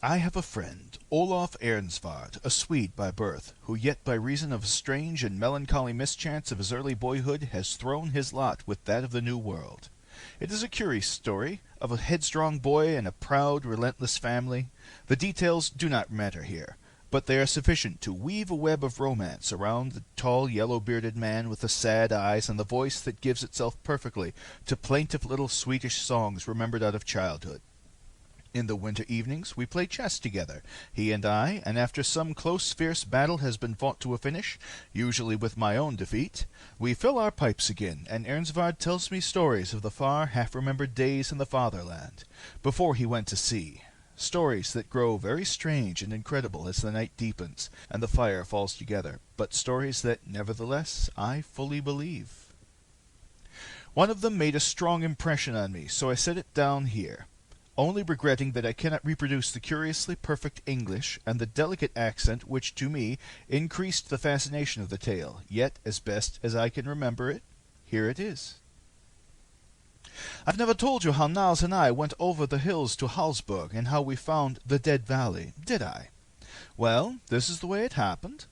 I have a friend, Olaf Ehrensvard, a Swede by birth, who yet by reason of a strange and melancholy mischance of his early boyhood has thrown his lot with that of the New World. It is a curious story of a headstrong boy and a proud, relentless family. The details do not matter here, but they are sufficient to weave a web of romance around the tall, yellow-bearded man with the sad eyes and the voice that gives itself perfectly to plaintive little Swedish songs remembered out of childhood. In the winter evenings we play chess together, he and I, and after some close, fierce battle has been fought to a finish, usually with my own defeat, we fill our pipes again, and Ehrensvard tells me stories of the far, half-remembered days in the fatherland, before he went to sea. Stories that grow very strange and incredible as the night deepens and the fire falls together, but stories that, nevertheless, I fully believe. One of them made a strong impression on me, so I set it down here, only regretting that I cannot reproduce the curiously perfect English and the delicate accent which to me increased the fascination of the tale, yet, as best as I can remember it, here it is. I've never told you how Niles and I went over the hills to Hallsberg and how we found the Dead Valley, did I? Well, this is the way it happened.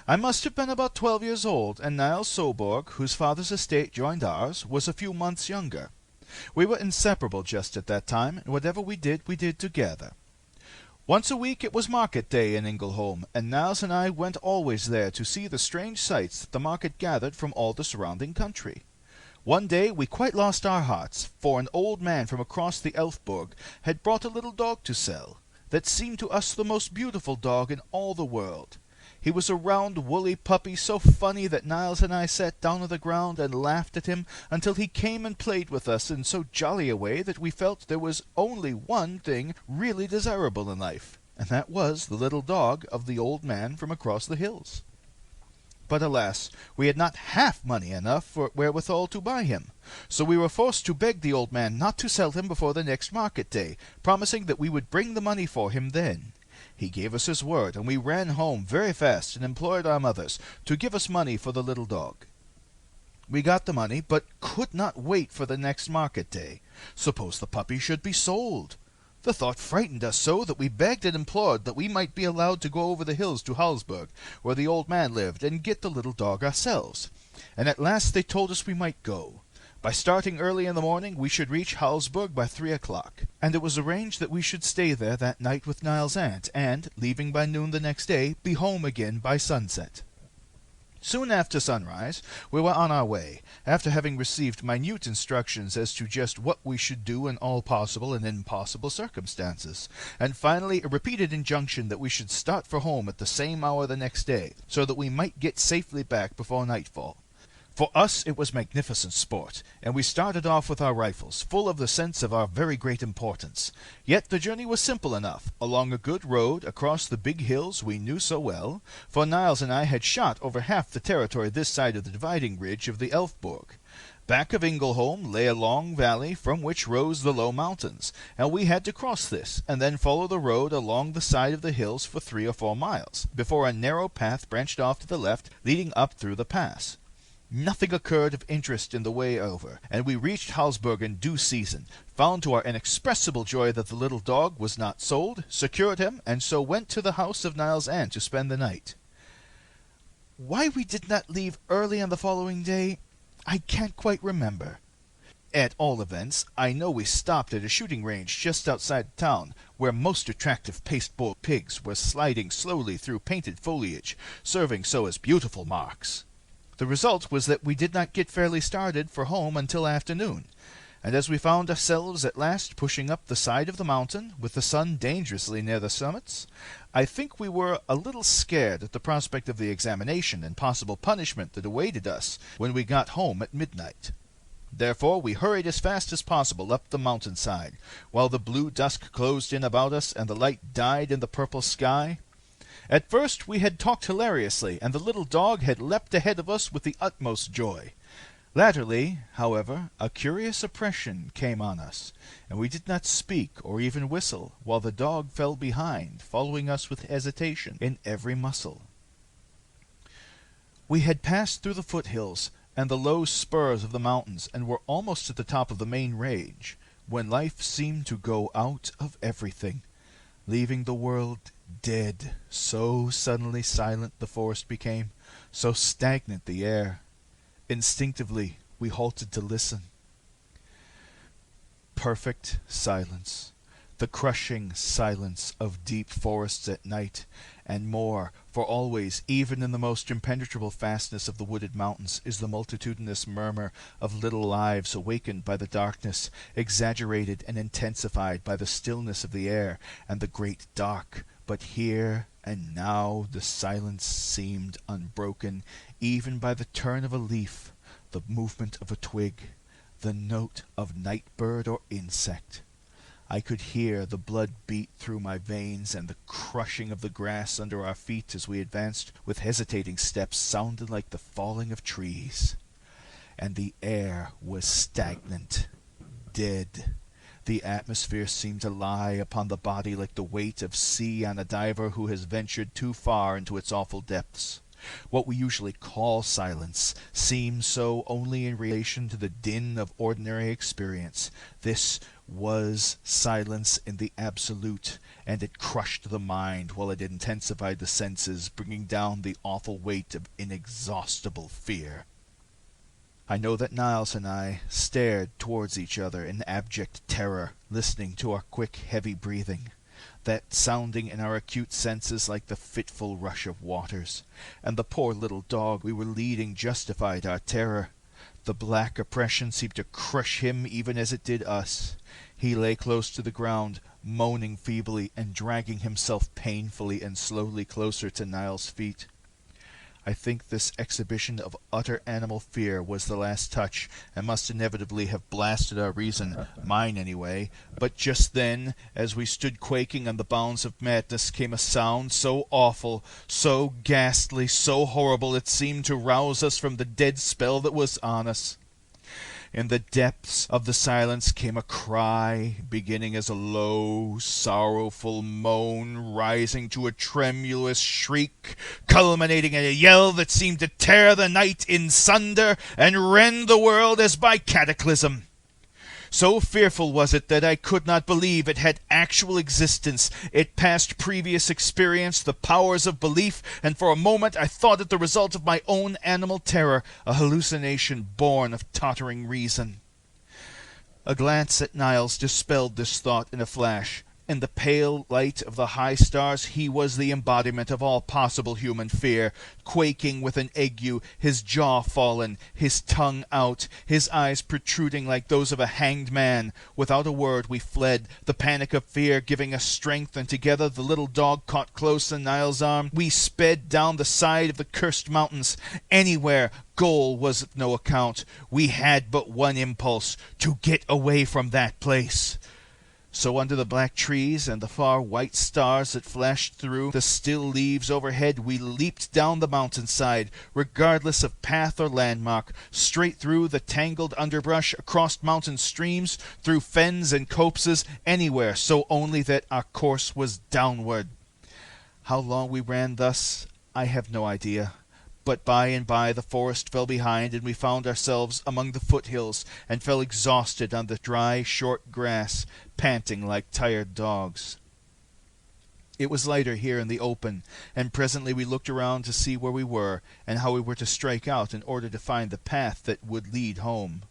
I must have been about 12 years old, and Niles Soborg, whose father's estate joined ours, was a few months younger. We were inseparable just at that time, and whatever we did together. Once a week it was market day in Ingleholm, and Niles and I went always there to see the strange sights that the market gathered from all the surrounding country. One day we quite lost our hearts, for an old man from across the Elfborg had brought a little dog to sell, that seemed to us the most beautiful dog in all the world. He was a round, woolly puppy, so funny that Niles and I sat down on the ground and laughed at him until he came and played with us in so jolly a way that we felt there was only one thing really desirable in life, and that was the little dog of the old man from across the hills. But alas, we had not half money enough for wherewithal to buy him, so we were forced to beg the old man not to sell him before the next market day, promising that we would bring the money for him then. He gave us his word, and we ran home very fast and implored our mothers to give us money for the little dog. We got the money, but could not wait for the next market day. Suppose the puppy should be sold? The thought frightened us so that we begged and implored that we might be allowed to go over the hills to Hallsberg, where the old man lived, and get the little dog ourselves. And at last they told us we might go. By starting early in the morning we should reach Hallsberg by 3 o'clock, and it was arranged that we should stay there that night with Niles' aunt, and, leaving by noon the next day, be home again by sunset. Soon after sunrise we were on our way, after having received minute instructions as to just what we should do in all possible and impossible circumstances, and finally a repeated injunction that we should start for home at the same hour the next day, so that we might get safely back before nightfall. For us it was magnificent sport, and we started off with our rifles, full of the sense of our very great importance. Yet the journey was simple enough, along a good road, across the big hills we knew so well, for Niles and I had shot over half the territory this side of the dividing ridge of the Elfborg. Back of Ingleholm lay a long valley from which rose the low mountains, and we had to cross this, and then follow the road along the side of the hills for 3 or 4 miles, before a narrow path branched off to the left, leading up through the pass. Nothing occurred of interest in the way over, and we reached Hallsberg in due season, found to our inexpressible joy that the little dog was not sold, secured him, and so went to the house of Niles' aunt to spend the night. Why we did not leave early on the following day, I can't quite remember. At all events, I know we stopped at a shooting range just outside town, where most attractive pasteboard pigs were sliding slowly through painted foliage, serving so as beautiful marks. The result was that we did not get fairly started for home until afternoon, and as we found ourselves at last pushing up the side of the mountain, with the sun dangerously near the summits, I think we were a little scared at the prospect of the examination and possible punishment that awaited us when we got home at midnight. Therefore we hurried as fast as possible up the mountainside, while the blue dusk closed in about us and the light died in the purple sky. At first we had talked hilariously, and the little dog had leapt ahead of us with the utmost joy. Latterly, however, a curious oppression came on us, and we did not speak or even whistle, while the dog fell behind, following us with hesitation in every muscle. We had passed through the foothills and the low spurs of the mountains, and were almost at the top of the main range, when life seemed to go out of everything. leaving the world dead. So suddenly silent the forest became, so stagnant the air. Instinctively, we halted to listen. Perfect silence. The crushing silence of deep forests at night, and more, for always, even in the most impenetrable fastness of the wooded mountains, is the multitudinous murmur of little lives awakened by the darkness, exaggerated and intensified by the stillness of the air and the great dark. But here and now the silence seemed unbroken, even by the turn of a leaf, the movement of a twig, the note of night bird or insect. I could hear the blood beat through my veins, and the crushing of the grass under our feet as we advanced with hesitating steps sounded like the falling of trees. And the air was stagnant, dead. The atmosphere seemed to lie upon the body like the weight of sea on a diver who has ventured too far into its awful depths. What we usually call silence seems so only in relation to the din of ordinary experience. This was silence in the absolute, and it crushed the mind while it intensified the senses, bringing down the awful weight of inexhaustible fear. I know that Niles and I stared towards each other in abject terror, listening to our quick, heavy breathing, that sounding in our acute senses like the fitful rush of waters. And the poor little dog we were leading justified our terror. The black oppression seemed to crush him even as it did us. He lay close to the ground, moaning feebly and dragging himself painfully and slowly closer to Niles' feet. I think this exhibition of utter animal fear was the last touch, and must inevitably have blasted our reason, mine anyway. But just then, as we stood quaking on the bounds of madness, came a sound so awful, so ghastly, so horrible, it seemed to rouse us from the dead spell that was on us. In the depths of the silence came a cry, beginning as a low, sorrowful moan, rising to a tremulous shriek, culminating in a yell that seemed to tear the night in sunder and rend the world as by cataclysm. So fearful was it that I could not believe it had actual existence. It passed previous experience, the powers of belief, and for a moment I thought it the result of my own animal terror, a hallucination born of tottering reason. A glance at Niles dispelled this thought in a flash. In the pale light of the high stars, he was the embodiment of all possible human fear, quaking with an ague, his jaw fallen, his tongue out, his eyes protruding like those of a hanged man. Without a word we fled, the panic of fear giving us strength, and together, the little dog caught close in Niles' arm, we sped down the side of the cursed mountains. Anywhere, goal was of no account. We had but one impulse, to get away from that place. So under the black trees and the far white stars that flashed through the still leaves overhead, we leaped down the mountainside, regardless of path or landmark, straight through the tangled underbrush, across mountain streams, through fens and copses, anywhere, so only that our course was downward. How long we ran thus, I have no idea. But by and by the forest fell behind, and we found ourselves among the foothills, and fell exhausted on the dry, short grass, panting like tired dogs. It was lighter here in the open, and presently we looked around to see where we were, and how we were to strike out in order to find the path that would lead home.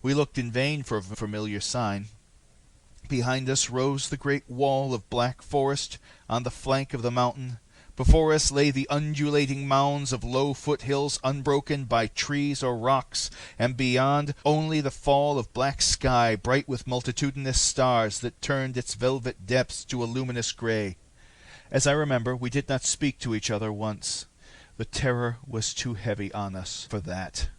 We looked in vain for a familiar sign. Behind us rose the great wall of black forest on the flank of the mountain. Before us lay the undulating mounds of low foothills unbroken by trees or rocks, and beyond only the fall of black sky bright with multitudinous stars that turned its velvet depths to a luminous gray. As I remember, we did not speak to each other once. The terror was too heavy on us for that.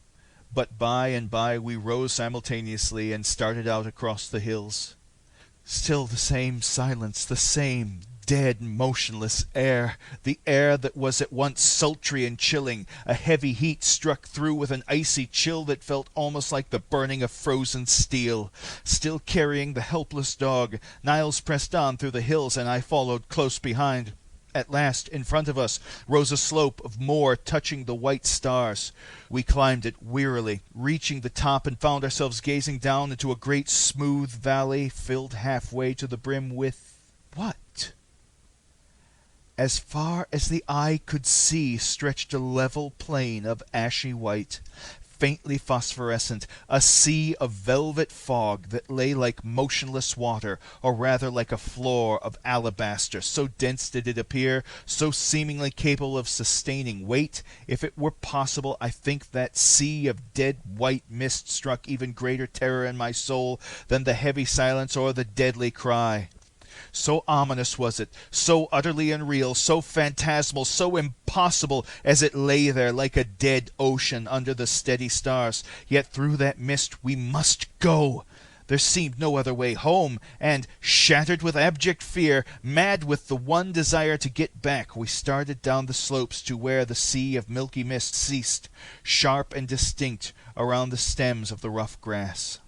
But by and by we rose simultaneously and started out across the hills. Still the same silence, the same dead, motionless air, the air that was at once sultry and chilling. A heavy heat struck through with an icy chill that felt almost like the burning of frozen steel. Still carrying the helpless dog, Niles pressed on through the hills, and I followed close behind. At last, in front of us, rose a slope of moor touching the white stars. We climbed it wearily, reaching the top, and found ourselves gazing down into a great smooth valley filled halfway to the brim with what? As far as the eye could see stretched a level plain of ashy white, faintly phosphorescent, a sea of velvet fog that lay like motionless water, or rather like a floor of alabaster, so dense did it appear, so seemingly capable of sustaining weight. If it were possible, I think that sea of dead white mist struck even greater terror in my soul than the heavy silence or the deadly cry. So ominous was it, so utterly unreal, so phantasmal, so impossible, as it lay there like a dead ocean under the steady stars. Yet through that mist we must go. There seemed no other way home, and, shattered with abject fear, mad with the one desire to get back, we started down the slopes to where the sea of milky mist ceased, sharp and distinct, around the stems of the rough grass.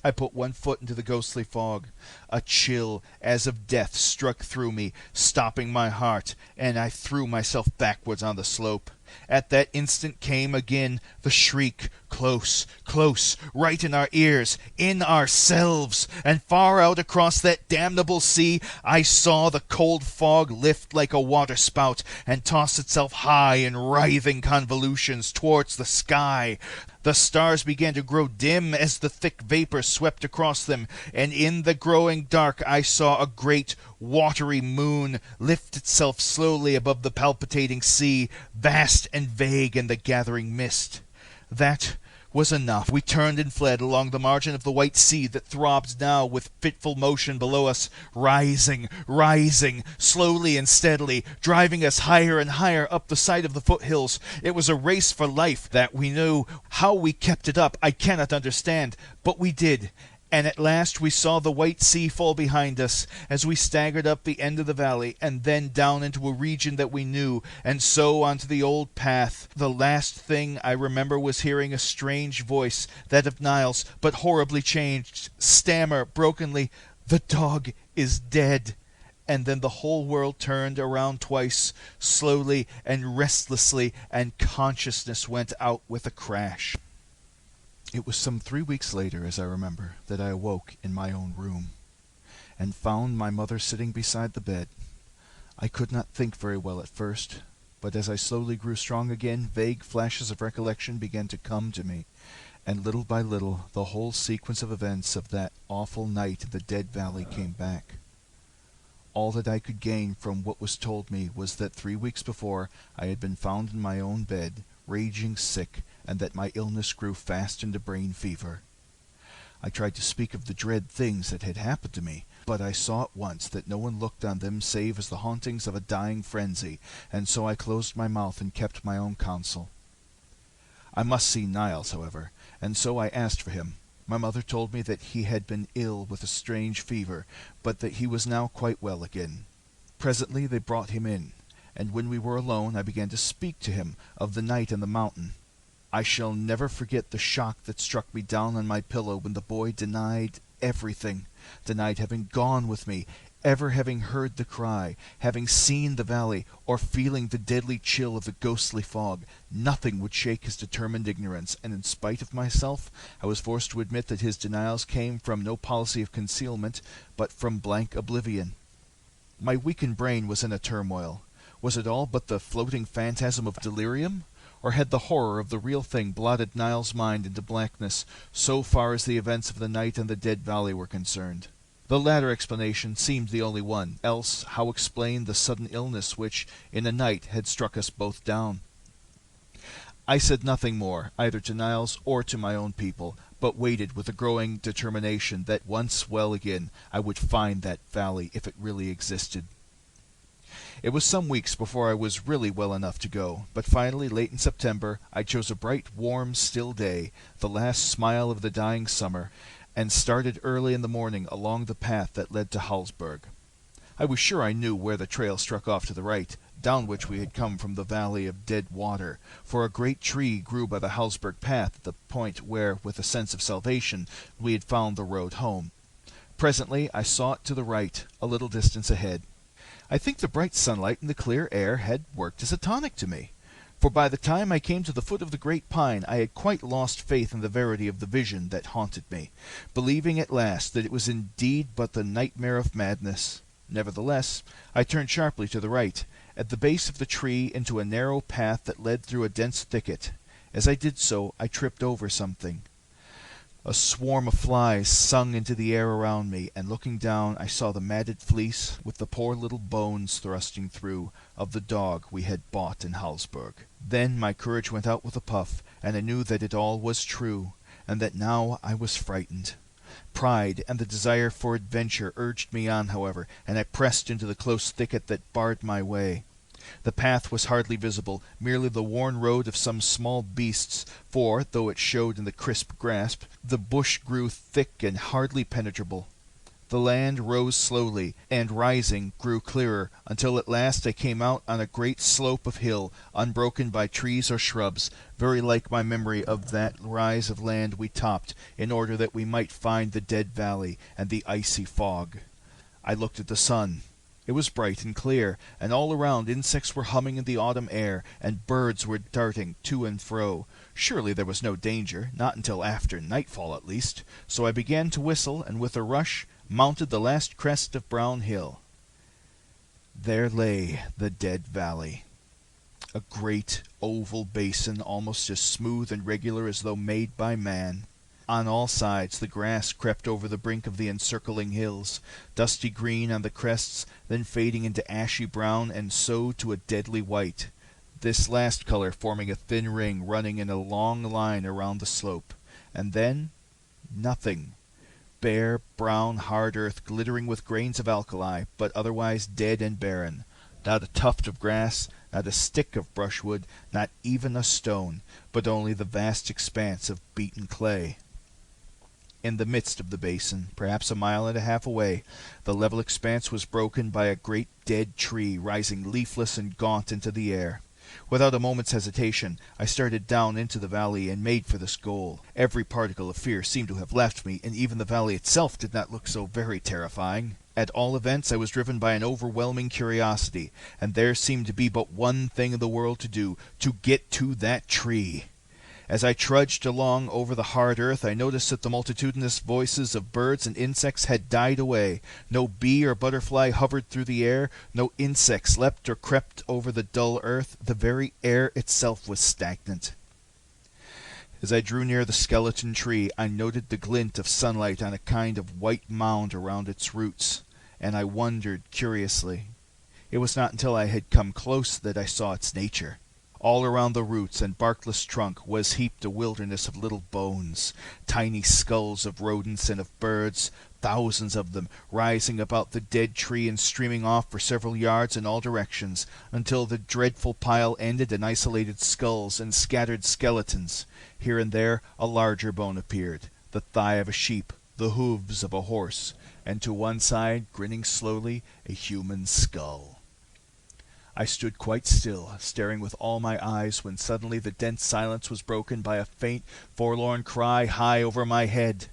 I put one foot into the ghostly fog. A chill, as of death, struck through me, stopping my heart, and I threw myself backwards on the slope. At that instant came again the shriek, close, close, right in our ears, in ourselves, and far out across that damnable sea I saw the cold fog lift like a waterspout and toss itself high in writhing convolutions towards the sky. The stars began to grow dim as the thick vapor swept across them, and in the growing dark I saw a great, watery moon lift itself slowly above the palpitating sea, vast and vague in the gathering mist. That was enough. We turned and fled along the margin of the white sea that throbbed now with fitful motion below us, rising, rising, slowly and steadily, driving us higher and higher up the side of the foothills. It was a race for life, that we knew. How we kept it up I cannot understand, but we did. And at last we saw the white sea fall behind us as we staggered up the end of the valley, and then down into a region that we knew, and so onto the old path. The last thing I remember was hearing a strange voice, that of Niles, but horribly changed, stammer brokenly, "The dog is dead." And then the whole world turned around twice, slowly and restlessly, and consciousness went out with a crash. It was some 3 weeks later, as I remember, that I awoke in my own room, and found my mother sitting beside the bed. I could not think very well at first, but as I slowly grew strong again, vague flashes of recollection began to come to me, and little by little the whole sequence of events of that awful night in the Dead Valley came back. All that I could gain from what was told me was that 3 weeks before I had been found in my own bed, raging sick, and that my illness grew fast into brain fever. I tried to speak of the dread things that had happened to me, but I saw at once that no one looked on them save as the hauntings of a dying frenzy, and so I closed my mouth and kept my own counsel. I must see Niles, however, and so I asked for him. My mother told me that he had been ill with a strange fever, but that he was now quite well again. Presently they brought him in, and when we were alone I began to speak to him of the night on the mountain. I shall never forget the shock that struck me down on my pillow when the boy denied everything, denied having gone with me, ever having heard the cry, having seen the valley, or feeling the deadly chill of the ghostly fog. Nothing would shake his determined ignorance, and in spite of myself I was forced to admit that his denials came from no policy of concealment, but from blank oblivion. My weakened brain was in a turmoil. Was it all but the floating phantasm of delirium? Or had the horror of the real thing blotted Niles' mind into blackness, so far as the events of the night in the Dead Valley were concerned? The latter explanation seemed the only one, else how explain the sudden illness which, in a night, had struck us both down? I said nothing more, either to Niles or to my own people, but waited with a growing determination that once well again I would find that valley if it really existed. It was some weeks before I was really well enough to go, but finally, late in September, I chose a bright, warm, still day, the last smile of the dying summer, and started early in the morning along the path that led to Hallsberg. I was sure I knew where the trail struck off to the right, down which we had come from the valley of dead water, for a great tree grew by the Hallsberg path at the point where, with a sense of salvation, we had found the road home. Presently I saw it to the right, a little distance ahead. I think the bright sunlight and the clear air had worked as a tonic to me, for by the time I came to the foot of the great pine I had quite lost faith in the verity of the vision that haunted me, believing at last that it was indeed but the nightmare of madness. Nevertheless, I turned sharply to the right, at the base of the tree into a narrow path that led through a dense thicket. As I did so, I tripped over something. A swarm of flies sung into the air around me, and looking down I saw the matted fleece, with the poor little bones thrusting through, of the dog we had bought in Hallsberg. Then my courage went out with a puff, and I knew that it all was true, and that now I was frightened. Pride and the desire for adventure urged me on, however, and I pressed into the close thicket that barred my way. The path was hardly visible, merely the worn road of some small beasts, for, though it showed in the crisp grasp, the bush grew thick and hardly penetrable. The land rose slowly, and rising, grew clearer, until at last I came out on a great slope of hill, unbroken by trees or shrubs, very like my memory of that rise of land we topped, in order that we might find the dead valley and the icy fog. I looked at the sun. It was bright and clear, and all around insects were humming in the autumn air, and birds were darting to and fro. Surely there was no danger, not until after nightfall at least, so I began to whistle, and with a rush mounted the last crest of Brown Hill. There lay the dead valley, a great oval basin almost as smooth and regular as though made by man. On all sides the grass crept over the brink of the encircling hills, dusty green on the crests, then fading into ashy brown, and so to a deadly white, this last color forming a thin ring running in a long line around the slope. And then nothing. Bare, brown, hard earth glittering with grains of alkali, but otherwise dead and barren. Not a tuft of grass, not a stick of brushwood, not even a stone, but only the vast expanse of beaten clay. In the midst of the basin, perhaps a mile and a half away, the level expanse was broken by a great dead tree rising leafless and gaunt into the air. Without a moment's hesitation, I started down into the valley and made for this goal. Every particle of fear seemed to have left me, and even the valley itself did not look so very terrifying. At all events, I was driven by an overwhelming curiosity, and there seemed to be but one thing in the world to do, to get to that tree. As I trudged along over the hard earth, I noticed that the multitudinous voices of birds and insects had died away. No bee or butterfly hovered through the air. No insects leapt or crept over the dull earth. The very air itself was stagnant. As I drew near the skeleton tree, I noted the glint of sunlight on a kind of white mound around its roots, and I wondered curiously. It was not until I had come close that I saw its nature. All around the roots and barkless trunk was heaped a wilderness of little bones, tiny skulls of rodents and of birds, thousands of them, rising about the dead tree and streaming off for several yards in all directions, until the dreadful pile ended in isolated skulls and scattered skeletons. Here and there a larger bone appeared, the thigh of a sheep, the hooves of a horse, and to one side, grinning slowly, a human skull. I stood quite still, staring with all my eyes, when suddenly the dense silence was broken by a faint, forlorn cry high over my head.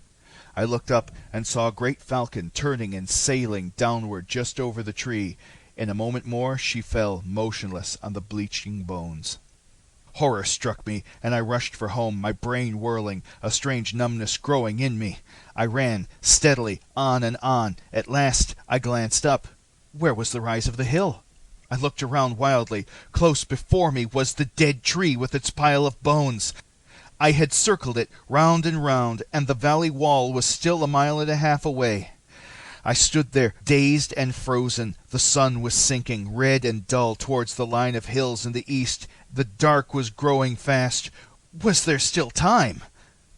I looked up and saw a great falcon turning and sailing downward just over the tree. In a moment more she fell motionless on the bleaching bones. Horror struck me, and I rushed for home, my brain whirling, a strange numbness growing in me. I ran steadily on and on. At last I glanced up. Where was the rise of the hill? I looked around wildly. Close before me was the dead tree with its pile of bones. I had circled it round and round, and the valley wall was still a mile and a half away. I stood there, dazed and frozen. The sun was sinking, red and dull, towards the line of hills in the east. The dark was growing fast. Was there still time?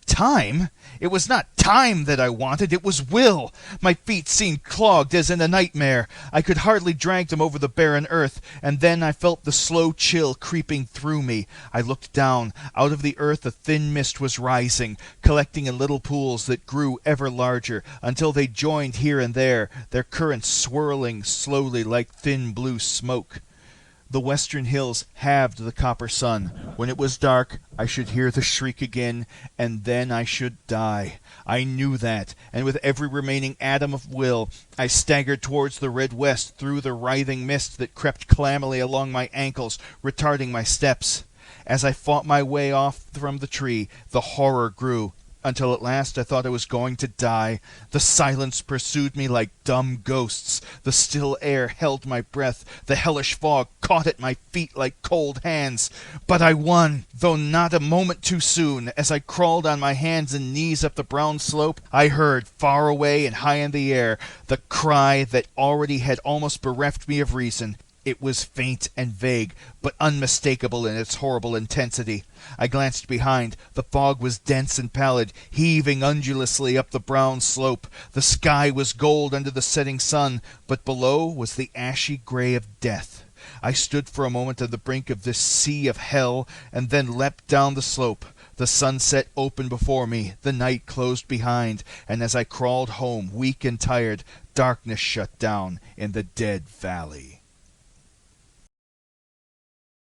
Time? It was not time that I wanted, it was will. My feet seemed clogged as in a nightmare. I could hardly drag them over the barren earth, and then I felt the slow chill creeping through me. I looked down. Out of the earth a thin mist was rising, collecting in little pools that grew ever larger, until they joined here and there, their currents swirling slowly like thin blue smoke. The western hills halved the copper sun. When it was dark, I should hear the shriek again, and then I should die. I knew that, and with every remaining atom of will, I staggered towards the red west through the writhing mist that crept clammily along my ankles, retarding my steps. As I fought my way off from the tree, the horror grew. until at last I thought I was going to die. The silence pursued me like dumb ghosts. The still air held my breath. The hellish fog caught at my feet like cold hands. But I won, though not a moment too soon. As I crawled on my hands and knees up the brown slope, I heard, far away and high in the air, the cry that already had almost bereft me of reason. It was faint and vague, but unmistakable in its horrible intensity. I glanced behind. The fog was dense and pallid, heaving undulatingly up the brown slope. The sky was gold under the setting sun, but below was the ashy gray of death. I stood for a moment on the brink of this sea of hell, and then leapt down the slope. The sunset opened before me, the night closed behind, and as I crawled home, weak and tired, darkness shut down in the dead valley.